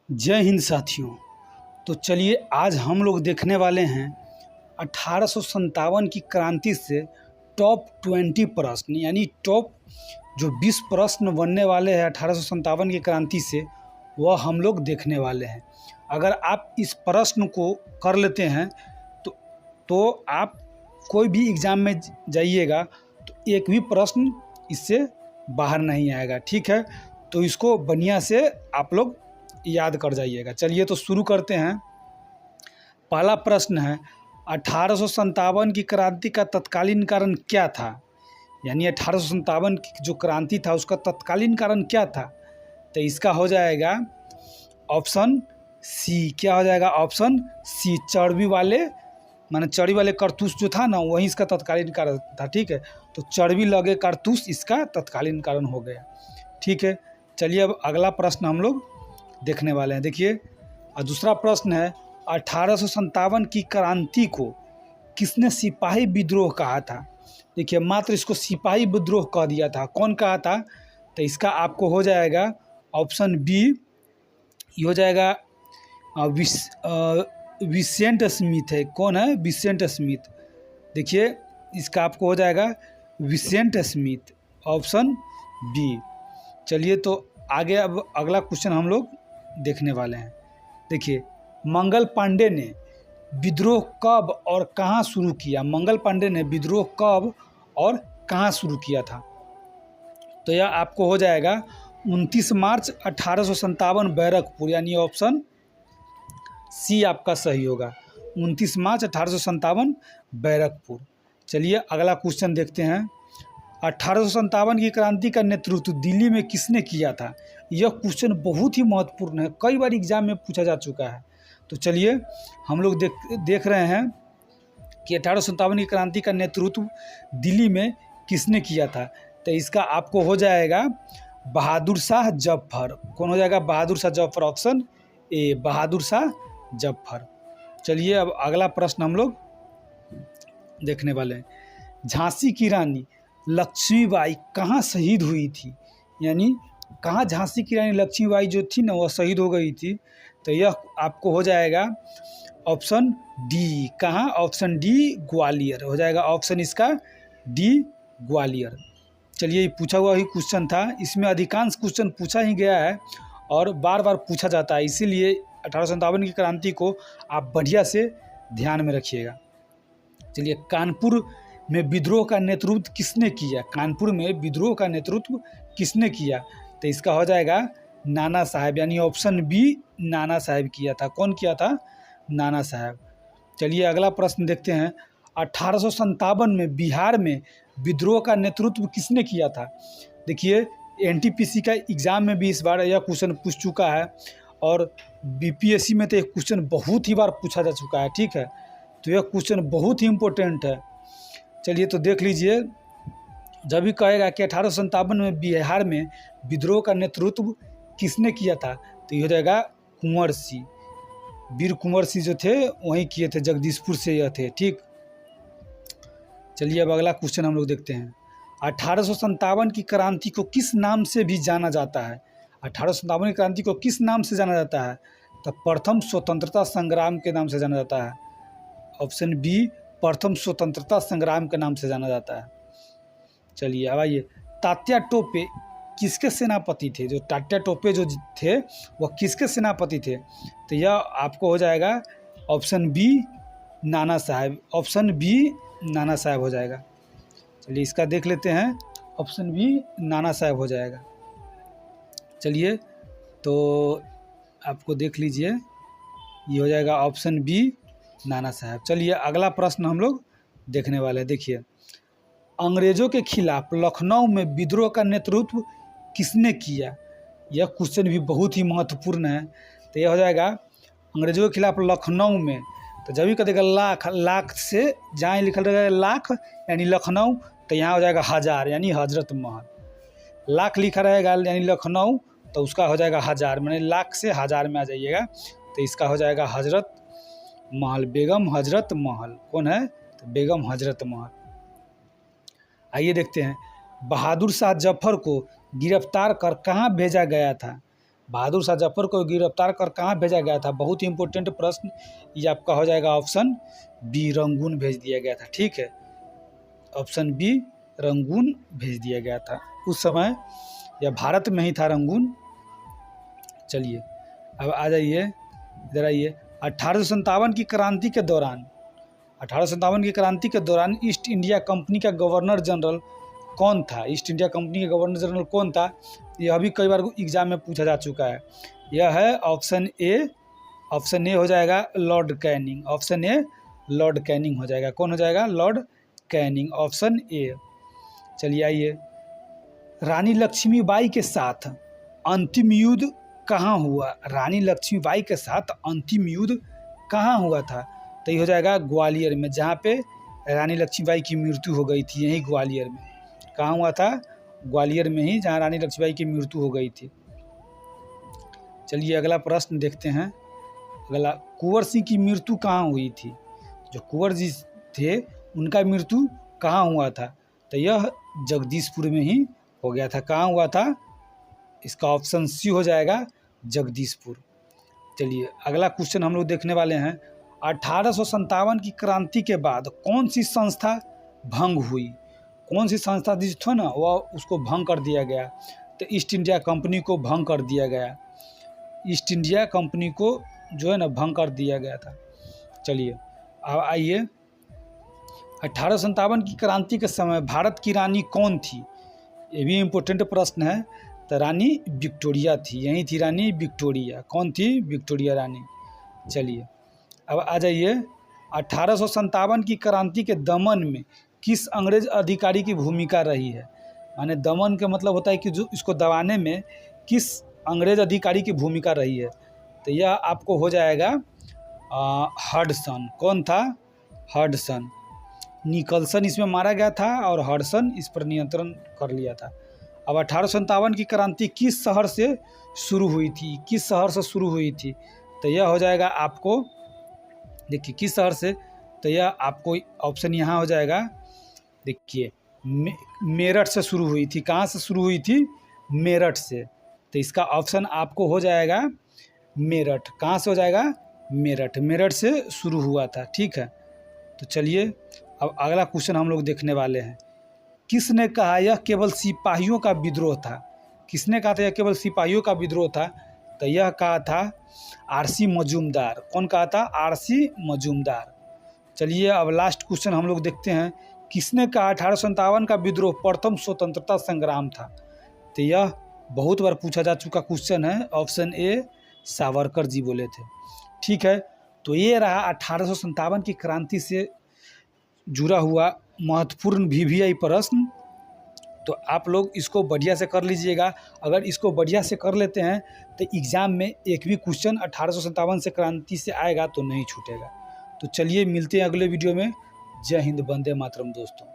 जय हिंद साथियों। तो चलिए आज हम लोग देखने वाले हैं 1857 की क्रांति से टॉप 20 प्रश्न, यानी टॉप जो 20 प्रश्न बनने वाले हैं 1857 की क्रांति से, वह हम लोग देखने वाले हैं। अगर आप इस प्रश्न को कर लेते हैं तो आप कोई भी एग्ज़ाम में जाइएगा तो एक भी प्रश्न इससे बाहर नहीं आएगा। ठीक है, तो इसको बढ़िया से आप लोग याद कर जाइएगा। चलिए तो शुरू करते हैं। पहला प्रश्न है 1857 की क्रांति का तत्कालीन कारण क्या था, यानी 1857 की जो क्रांति था उसका तत्कालीन कारण क्या था। तो इसका हो जाएगा ऑप्शन सी। क्या हो जाएगा? ऑप्शन सी, चर्बी वाले माने चर्बी वाले कारतूस जो था ना, वही इसका तत्कालीन कारण था। ठीक है, तो चर्बी लगे कारतूस इसका तत्कालीन कारण हो गया। ठीक है, चलिए अब अगला प्रश्न हम लोग देखने वाले हैं। देखिए, और दूसरा प्रश्न है 1857 की क्रांति को किसने सिपाही विद्रोह कहा था। देखिए, मात्र इसको सिपाही विद्रोह कह दिया था। कौन कहा था? तो इसका आपको हो जाएगा ऑप्शन बी, ये हो जाएगा विसेंट स्मिथ है। कौन है? Vincent Smith. देखिए, इसका आपको हो जाएगा विसेंट स्मिथ, ऑप्शन बी। चलिए तो आगे अब अगला क्वेश्चन हम लोग देखने वाले हैं। देखिए, मंगल पांडे ने विद्रोह कब और कहाँ शुरू किया। मंगल पांडे ने विद्रोह कब और कहाँ शुरू किया था। तो यह आपको हो जाएगा 29 मार्च 1857 बैरकपुर, यानी ऑप्शन सी आपका सही होगा। 29 मार्च 1857 बैरकपुर। चलिए अगला क्वेश्चन देखते हैं। 1857 की क्रांति का नेतृत्व दिल्ली में किसने किया था। यह क्वेश्चन बहुत ही महत्वपूर्ण है, कई बार एग्जाम में पूछा जा चुका है। तो चलिए हम लोग देख रहे हैं कि 1857 की क्रांति का नेतृत्व दिल्ली में किसने किया था। तो इसका आपको हो जाएगा बहादुर शाह जफर। कौन हो जाएगा? Bahadur Shah Zafar, option A, Bahadur Shah Zafar. चलिए अब अगला प्रश्न हम लोग देखने वाले हैं। झांसी की रानी लक्ष्मीबाई कहाँ शहीद हुई थी, यानी कहाँ झांसी की रानी लक्ष्मीबाई जो थी ना, वह शहीद हो गई थी। तो यह आपको हो जाएगा ऑप्शन डी। कहाँ? ऑप्शन डी, ग्वालियर हो जाएगा। ऑप्शन इसका डी, ग्वालियर। चलिए, ये पूछा हुआ ही क्वेश्चन था, इसमें अधिकांश क्वेश्चन पूछा ही गया है और बार बार पूछा जाता है, इसीलिए 1857 की क्रांति को आप बढ़िया से ध्यान में रखिएगा। चलिए, कानपुर में विद्रोह का नेतृत्व किसने किया। कानपुर में विद्रोह का नेतृत्व किसने किया। तो इसका हो जाएगा नाना साहब, यानी ऑप्शन बी, नाना साहब किया था। कौन किया था? नाना साहब। चलिए अगला प्रश्न देखते हैं। 1857 में बिहार में विद्रोह का नेतृत्व किसने किया था। देखिए, एनटीपीसी का एग्ज़ाम में भी इस बार यह क्वेश्चन पूछ चुका है और बीपीएससी में तो एक क्वेश्चन बहुत ही बार पूछा जा चुका है। ठीक है, तो यह क्वेश्चन बहुत ही इम्पोर्टेंट है। चलिए तो देख लीजिए, जब भी कहेगा कि 1857 में बिहार में विद्रोह का नेतृत्व किसने किया था, तो ये हो जाएगा कुंवर सिंह। वीर कुंवर सिंह जो थे वहीं किए थे, जगदीशपुर से यह थे। ठीक, चलिए अब अगला क्वेश्चन हम लोग देखते हैं। 1857 की क्रांति को किस नाम से भी जाना जाता है। 1857 की क्रांति को किस नाम से जाना जाता है। तो प्रथम स्वतंत्रता संग्राम के नाम से जाना जाता है। ऑप्शन बी, प्रथम स्वतंत्रता संग्राम के नाम से जाना जाता है। चलिए अब आइए, तात्या टोपे किसके सेनापति थे। जो तात्या टोपे जो थे वह किसके सेनापति थे। तो यह आपको हो जाएगा ऑप्शन बी, नाना साहब। ऑप्शन बी, नाना साहब हो जाएगा। चलिए इसका देख लेते हैं, ऑप्शन बी, नाना साहब हो जाएगा। चलिए तो आपको देख लीजिए, ये हो जाएगा ऑप्शन बी, नाना साहब। चलिए अगला प्रश्न हम लोग देखने वाले हैं। देखिए, अंग्रेज़ों के खिलाफ लखनऊ में विद्रोह का नेतृत्व किसने किया। यह क्वेश्चन भी बहुत ही महत्वपूर्ण है। तो यह हो जाएगा अंग्रेज़ों के खिलाफ लखनऊ में। तो जब भी कहेगा लाख, लाख से जहाँ लिखल रहेगा लाख यानी लखनऊ, तो यहाँ हो जाएगा हज़ार, यानी हजरत महल। लाख लिखा रहेगा यानी लखनऊ, तो उसका हो जाएगा हज़ार, यानी लाख से हज़ार में आ जाइएगा। तो इसका हो जाएगा हजरत महल, बेगम हजरत महल। कौन है? तो बेगम हजरत महल। आइए देखते हैं, बहादुर शाह जफर को गिरफ्तार कर कहाँ भेजा गया था। बहादुर शाह जफर को गिरफ्तार कर कहाँ भेजा गया था? बहुत ही इंपॉर्टेंट प्रश्न, ये आपका हो जाएगा ऑप्शन बी, रंगून भेज दिया गया था। ठीक है, ऑप्शन बी, रंगून भेज दिया गया था। उस समय या भारत में ही था रंगून। चलिए अब आ जाइए, इधर आइए। 1857 की क्रांति के दौरान 1857 की क्रांति के दौरान ईस्ट इंडिया कंपनी का गवर्नर जनरल कौन था? ईस्ट इंडिया कंपनी का गवर्नर जनरल कौन था? यह भी कई बार एग्जाम में पूछा जा चुका है। यह है ऑप्शन ए हो जाएगा Lord Canning. Option A Lord Canning हो जाएगा। कौन हो जाएगा? Lord Canning, option A. चलिए आइए, रानी लक्ष्मीबाई के साथ अंतिम युद्ध कहाँ हुआ? रानी लक्ष्मीबाई के साथ अंतिम युद्ध कहाँ हुआ था? तो ये हो जाएगा ग्वालियर में, जहाँ पे रानी लक्ष्मीबाई की मृत्यु हो गई थी, यही ग्वालियर में। कहाँ हुआ था? ग्वालियर में ही, जहाँ रानी लक्ष्मीबाई की मृत्यु हो गई थी। चलिए अगला प्रश्न देखते हैं। अगला, कुंवर सिंह की मृत्यु कहाँ हुई थी? जो कुंवर जी थे उनका मृत्यु कहाँ हुआ था? तो यह जगदीशपुर में ही हो गया था। कहाँ हुआ था? इसका ऑप्शन सी हो जाएगा, जगदीशपुर। चलिए अगला क्वेश्चन हम लोग देखने वाले हैं। 1857 की क्रांति के बाद कौन सी संस्था भंग हुई? कौन सी संस्था जिस था ना वह उसको भंग कर दिया गया? तो ईस्ट इंडिया कंपनी को भंग कर दिया गया। ईस्ट इंडिया कंपनी को जो है ना भंग कर दिया गया था। चलिए अब आइए, 1857 की क्रांति के समय भारत की रानी कौन थी? ये भी इम्पोर्टेंट प्रश्न है। तो रानी विक्टोरिया थी, यही थी रानी विक्टोरिया। कौन थी? विक्टोरिया रानी। चलिए अब आ जाइए, 1857 की क्रांति के दमन में किस अंग्रेज अधिकारी की भूमिका रही है? माने दमन का मतलब होता है कि जो इसको दबाने में किस अंग्रेज अधिकारी की भूमिका रही है? तो यह आपको हो जाएगा हडसन। कौन था? हडसन। निकलसन इसमें मारा गया था और हडसन इस पर नियंत्रण कर लिया था। अब 1857 की क्रांति किस शहर से शुरू हुई थी? किस शहर से शुरू हुई थी? तो यह हो जाएगा आपको, देखिए किस शहर से, तो यह आपको ऑप्शन यहाँ हो जाएगा। देखिए मेरठ से शुरू हुई थी। कहाँ से शुरू हुई थी? मेरठ से। तो इसका ऑप्शन आपको हो जाएगा मेरठ। कहाँ से हो जाएगा? मेरठ। मेरठ से शुरू हुआ था। ठीक है, तो चलिए अब अगला क्वेश्चन हम लोग देखने वाले हैं। किसने कहा यह केवल सिपाहियों का विद्रोह था? किसने कहा था यह केवल सिपाहियों का विद्रोह था? तो यह कहा था आरसी मजूमदार। कौन कहा था? आरसी मजूमदार। चलिए अब लास्ट क्वेश्चन हम लोग देखते हैं। किसने कहा 1857 का विद्रोह प्रथम स्वतंत्रता संग्राम था? तो यह बहुत बार पूछा जा चुका क्वेश्चन है। ऑप्शन ए, सावरकर जी बोले थे। ठीक है, तो ये रहा 1857 की क्रांति से जुड़ा हुआ महत्वपूर्ण वीवीआई प्रश्न। तो आप लोग इसको बढ़िया से कर लीजिएगा। अगर इसको बढ़िया से कर लेते हैं तो एग्ज़ाम में एक भी क्वेश्चन 1857 से क्रांति से आएगा तो नहीं छूटेगा। तो चलिए मिलते हैं अगले वीडियो में। जय हिंद, वंदे मातरम दोस्तों।